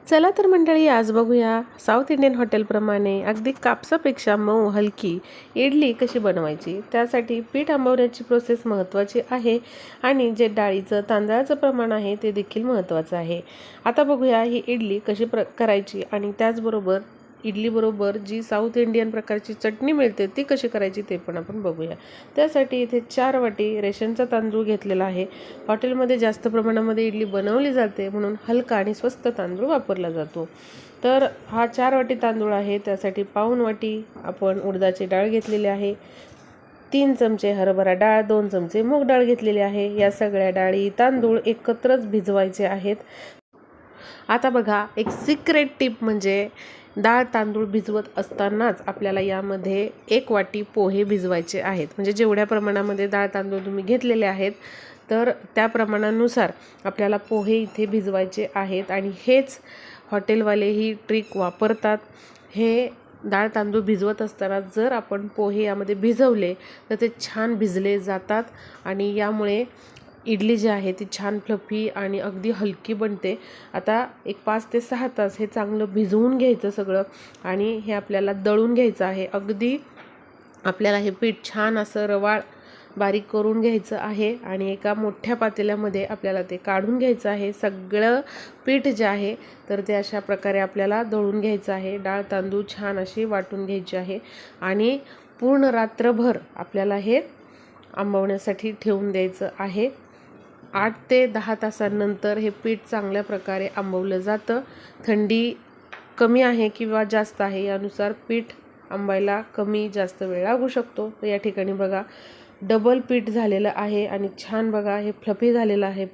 चला तर मंडळी, आज बघूया साऊथ इंडियन हॉटेलप्रमाणे अगदी कापसापेक्षा मऊ हलकी इडली कशी बनवायची। त्यासाठी पीठ आंबवण्याची प्रोसेस महत्त्वाची आहे आणि जे डाळीचं तांदळाचं प्रमाण आहे ते देखील महत्त्वाचं आहे। आता बघूया ही इडली कशी करायची आणि त्याचबरोबर इडली बरोबर जी साऊथ इंडियन प्रकारची चटणी मिळते ती कशी करायची ते पण आपण बघूया। त्यासाठी इथे 4 वाटी रेशनचा तांदूळ घेतलेला आहे। हॉटेलमध्ये जास्त प्रमाणामध्ये इडली बनवली जाते म्हणून हलका आणि स्वस्त तांदूळ वापरला जातो। तर हा 4 वाटी तांदूळ आहे। त्यासाठी पाऊण वाटी आपण उडदाची डाळ घेतलेली आहे, 3 चमचे हरभरा डाळ, 2 चमचे मूग डाळ घेतलेली आहे। या सगळ्या डाळी तांदूळ एकत्रच भिजवायचे आहेत। आता बघा, एक सिक्रेट टिप म्हणजे डाळ तांदूळ भिजवत असतानाच आपल्याला यामध्ये 1 वाटी पोहे भिजवायचे आहेत। म्हणजे जेवढ्या प्रमाणामध्ये डाळ तांदूळ तुम्ही घेतलेले आहेत तर त्या प्रमाणानुसार आपल्याला पोहे इथे भिजवायचे आहेत आणि हेच हॉटेलवाले ही ट्रिक वापरतात। हे डाळ तांदूळ भिजवत असताना जर आपण पोहे यामध्ये भिजवले तर ते छान भिजले जातात आणि यामुळे इडली जी आहे ती छान फ्लफी आणि अगदी हलकी बनते। आता एक 5 ते 6 तास हे चांगलं भिजवून घ्यायचं सगळं आणि हे आपल्याला दळून घ्यायचं आहे। अगदी आपल्याला हे पीठ छान असं रवाळ बारीक करून घ्यायचं आहे आणि एका मोठ्या पातेल्यामध्ये आपल्याला ते काढून घ्यायचं आहे। सगळं पीठ जे आहे तर ते अशा प्रकारे आपल्याला दळून घ्यायचं आहे। डाळ तांदूळ छान अशी वाटून घ्यायची आहे आणि पूर्ण रात्रभर आपल्याला हे आंबवण्यासाठी ठेवून द्यायचं आहे। 8 ते 10 तासांनंतर हे पीठ चांगल्या प्रकारे आंबवलं जातं। थंडी कमी आहे किंवा जास्त आहे यानुसार पीठ आंबायला कमी जास्त वेळ लागू शकतो। तर या ठिकाणी बघा, डबल पीठ झालेलं आहे आणि छान बघा हे फ्लफी झालेलं आहे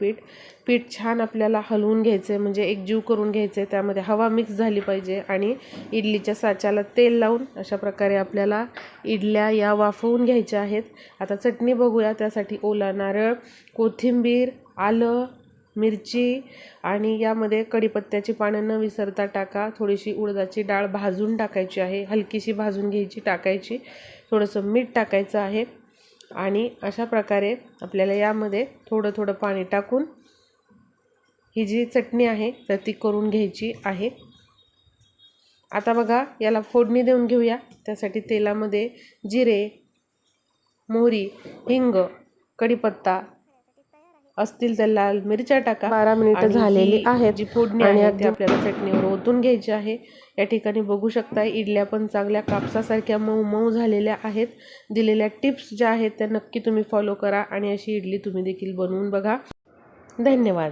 पीठ छान आपल्याला हलवून घ्यायचं आहे, म्हणजे एकजीव करून घ्यायचं आहे। त्यामध्ये हवा मिक्स झाली पाहिजे आणि इडलीच्या साच्याला तेल लावून अशा प्रकारे आपल्याला इडल्या या वाफवून घ्यायच्या आहेत। आता चटणी बघूया। त्यासाठी ओला नारळ, कोथिंबीर, आलं, मिरची आणि यामध्ये कढीपत्त्याची पानं न विसरता टाका। थोडीशी उडदाची डाळ भाजून टाकायची आहे, हलकीशी भाजून घ्यायची, टाकायची। थोडंसं मीठ टाकायचं आहे आणि अशा प्रकारे आपल्याला यामध्ये थोडं थोडं पाणी टाकून ही जी चटणी आहे तर ती करून घ्यायची आहे। आता बघा, याला फोडणी देऊन घेऊया। त्यासाठी तेलामध्ये जिरे, मोहरी, हिंग, कढीपत्ता असतील तर लाल मिरच्या टाका। 12 मिनिटं झालेली आहेत। जी फोडणी आहे ती आपल्याला चटणीवर ओतून घ्यायची आहे। या ठिकाणी बघू शकता इडल्या पण चांगल्या कापसासारख्या मऊ मऊ झालेल्या आहेत। दिलेल्या टिप्स ज्या आहेत त्या नक्की तुम्ही फॉलो करा आणि अशी इडली तुम्ही देखील बनवून बघा। धन्यवाद।